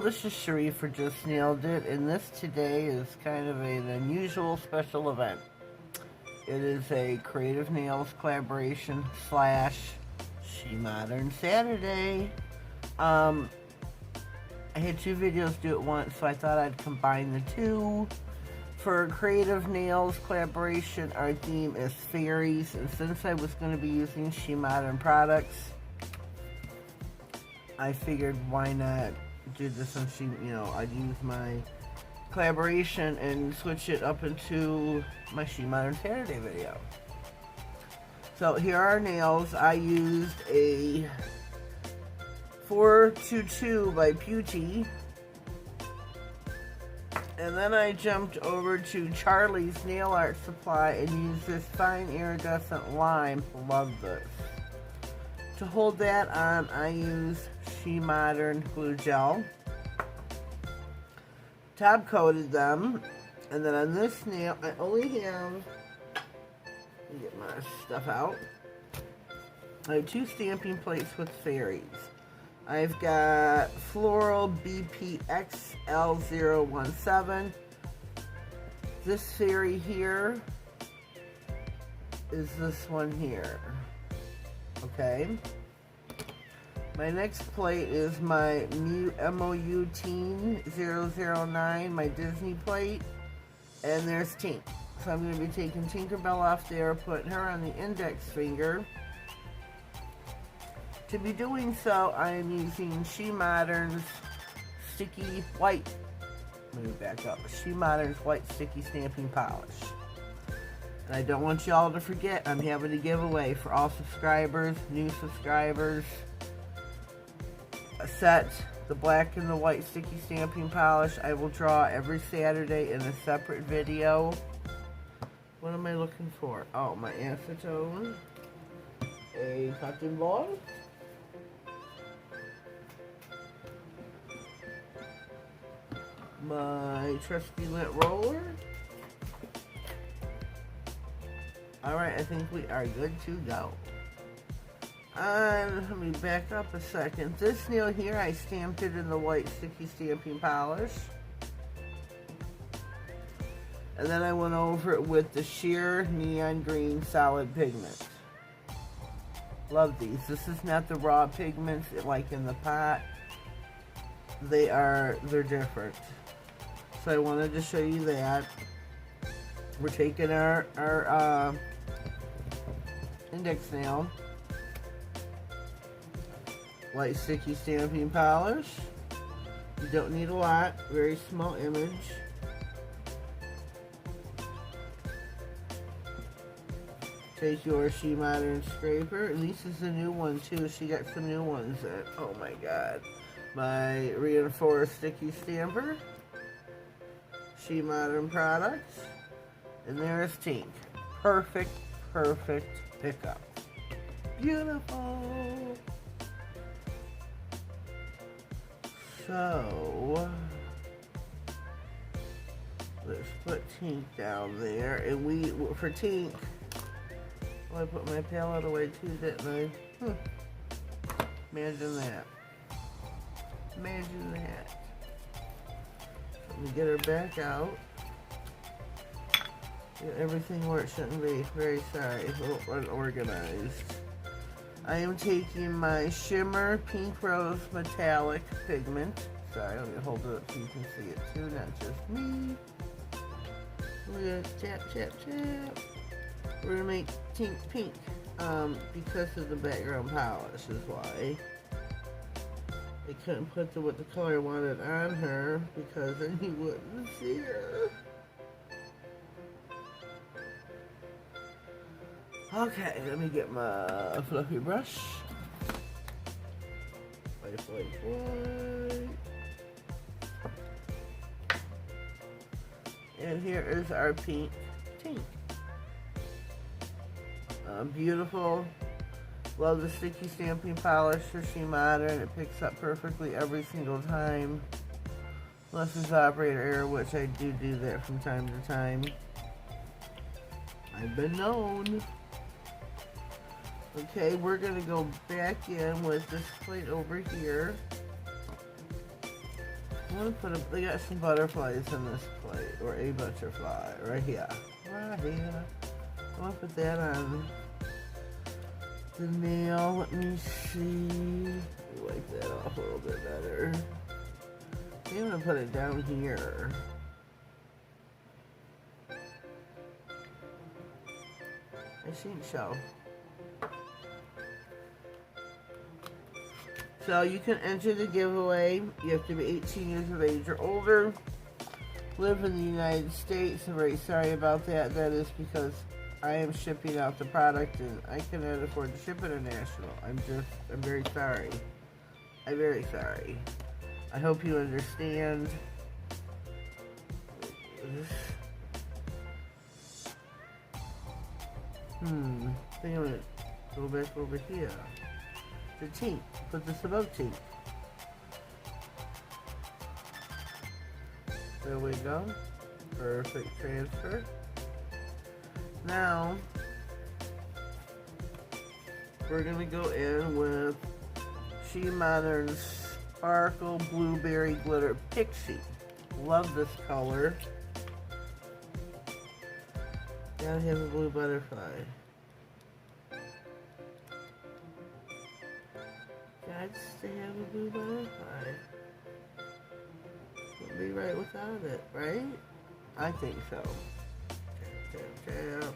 this is Sheree for Just Nailed It, and this today is kind of an unusual special event. It is a Creative Nails collaboration / SheModern Saturday. I had two videos do it once, so I thought I'd combine the two. For Creative Nails collaboration, our theme is fairies, and since I was going to be using SheModern products, I figured why not do this on I'd use my collaboration and switch it up into my SheModern Saturday video. So here are our nails. I used a 422 by Beauty, and then I jumped over to Charlie's Nail Art Supply and used this fine iridescent lime. Love this. To hold that on, I used SheModern glue gel. Top coated them, and then on this nail, I only have, let me get my stuff out. I have two stamping plates with fairies. I've got Floral BPXL017. This fairy here is this one here. Okay. My next plate is my MOU Teen 009, my Disney plate. And there's Tink. So I'm going to be taking Tinkerbell off there, putting her on the index finger. To be doing so, I am using SheModern's Sticky White. Let me back up. SheModern's White Sticky Stamping Polish. And I don't want y'all to forget, I'm having a giveaway for all subscribers, new subscribers. A set, the black and the white sticky stamping polish. I will draw every Saturday in a separate video. What am I looking for? Oh, my acetone. A cotton ball. My trusty lint roller. Alright, I think we are good to go. And let me back up a second. This nail here, I stamped it in the white sticky stamping polish. And then I went over it with the sheer neon green solid pigment. Love these. This is not the raw pigments like in the pot. They're different. So I wanted to show you that. We're taking our index nail, white sticky stamping polish. You don't need a lot, very small image. Take your SheModern scraper, and this is a new one too. She got some new ones in. Oh my god. My reinforced sticky stamper, SheModern products, and there's Tink. Perfect pickup. Beautiful. So let's put Tink down there, and for Tink, well, I put my palette away too, didn't I? Imagine that. Imagine that. Let me get her back out. Get everything where it shouldn't be. Very sorry. A little unorganized. I am taking my Shimmer Pink Rose Metallic Pigment. Sorry, let me hold it up so you can see it too, not just me. Look at tap, tap, tap. We're gonna make Tink pink. Because of the background polish is why. I couldn't put what the color I wanted on her because then you wouldn't see her. Okay, let me get my fluffy brush. White. And here is our pink Tink. Beautiful. Love the sticky stamping polish for SheModern. It picks up perfectly every single time. Unless it's operator error, which I do that from time to time. I've been known. Okay, we're going to go back in with this plate over here. gonna put they got some butterflies in this plate, or a butterfly, right here. Right here. I'm gonna put that on the nail. Let me see. Wipe that off a little bit better. I'm gonna put it down here. I think so. So you can enter the giveaway. You have to be 18 years of age or older. Live in the United States. I'm very sorry about that. That is because I am shipping out the product and I cannot afford to ship international. I'm very sorry. I'm very sorry. I hope you understand. I think I'm gonna go back over here. The tint. Put this above tint. There we go. Perfect transfer. Now, we're gonna go in with SheModern Sparkle Blueberry Glitter Pixie. Love this color. Gotta have a blue butterfly. Got to have a blue butterfly. Wouldn't be right without it, right? I think so. Tap, tap, tap.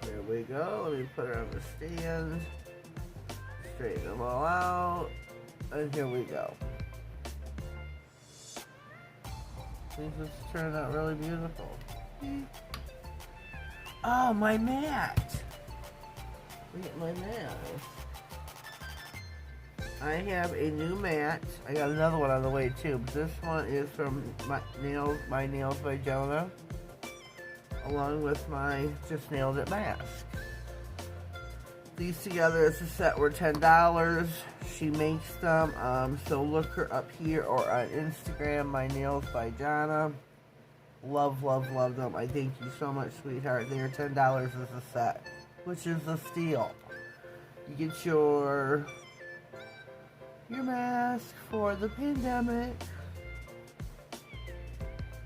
There we go. Let me put her on the stand. Straighten them all out. And here we go. This is turning out really beautiful. Oh, my mat! Look at my mat. I have a new mat. I got another one on the way too, but this one is from My Nails by Jonah, along with my Just Nailed It mask. These together as a set were $10. She makes them, so look her up here or on Instagram, My Nails by Jonah. Love, love, love them. I thank you so much, sweetheart. They are $10 as a set, which is a steal. You get your mask for the pandemic.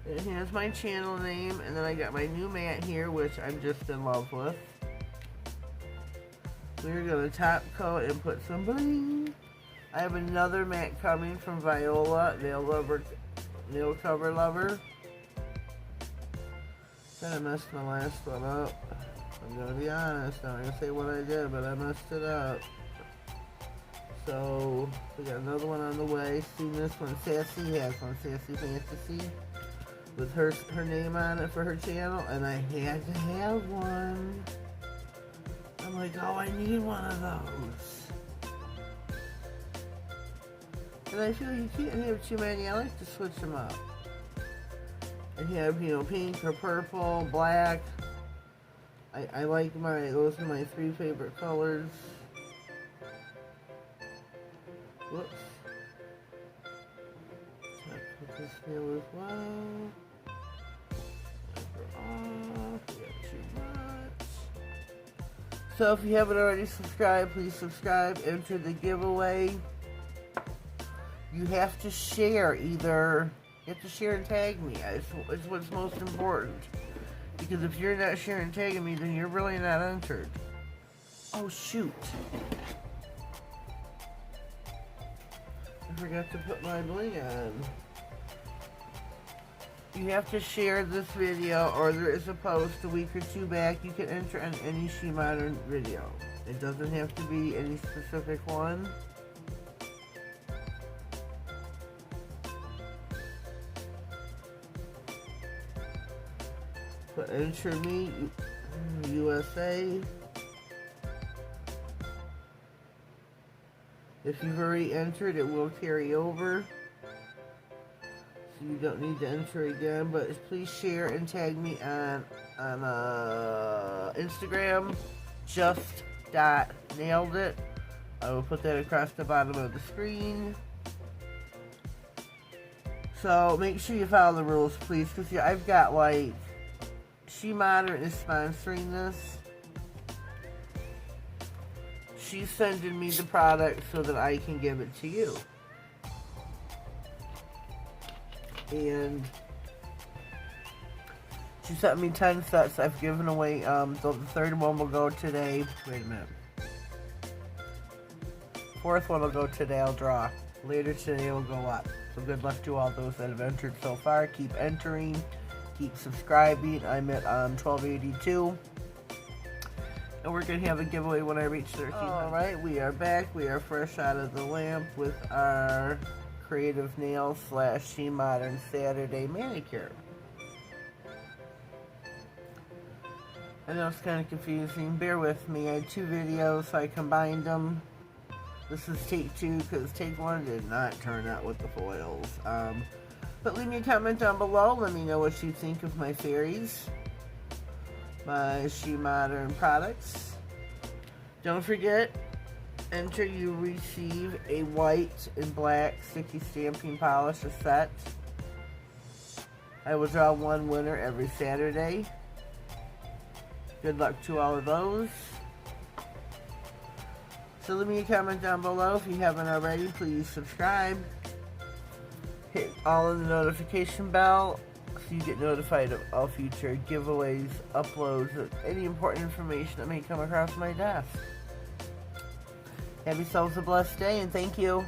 And here's my channel name, and then I got my new mat here, which I'm just in love with. We're gonna top coat and put some bling. I have another mat coming from Viola, Nail Cover Lover. Kinda messed my last one up. I'm gonna be honest, I'm not gonna say what I did, but I messed it up. So, we got another one on the way. Seen this one, Sassy has one, Sassy Fantasy, with her name on it for her channel, and I had to have one. I'm like, oh, I need one of those. And I feel you can't have too many. I like to switch them up. And have, pink or purple, black. I like those are my 3 favorite colors. Whoops. Put this nail as well. Wipe her off. We got too much. So if you haven't already subscribed, please subscribe. Enter the giveaway. You have to share either. You have to share and tag me. It's what's most important. Because if you're not sharing and tagging me, then you're really not entered. Oh, shoot. I forgot to put my bling on. You have to share this video, or there is a post a week or 2 back. You can enter on any SheModern video. It doesn't have to be any specific one. But enter me, USA. If you've already entered, it will carry over. So you don't need to enter again, but please share and tag me on Instagram, JUST.NAILEDIT. I will put that across the bottom of the screen. So make sure you follow the rules, please, because I've got like SheModern is sponsoring this. She's sending me the product so that I can give it to you. And she sent me 10 sets. I've given away, the third one will go today. Wait a minute. Fourth one will go today. I'll draw. Later today will go up. So good luck to all those that have entered so far. Keep entering. Keep subscribing. I'm at 1282. And we're going to have a giveaway when I reach 13. Alright, we are back. We are fresh out of the lamp with our Creative Nails / SheModern Saturday manicure. I know it's kind of confusing. Bear with me. I had 2 videos, so I combined them. This is take 2 because take 1 did not turn out with the foils. But leave me a comment down below. Let me know what you think of my fairies, my SheModern products. Don't forget, enter, you receive a white and black sticky stamping polish set. I will draw one winner every Saturday. Good luck to all of those. So leave me a comment down below. If you haven't already, please subscribe. Hit all of the notification bell so you get notified of all future giveaways, uploads, or any important information that may come across my desk. Have yourselves a blessed day, and thank you.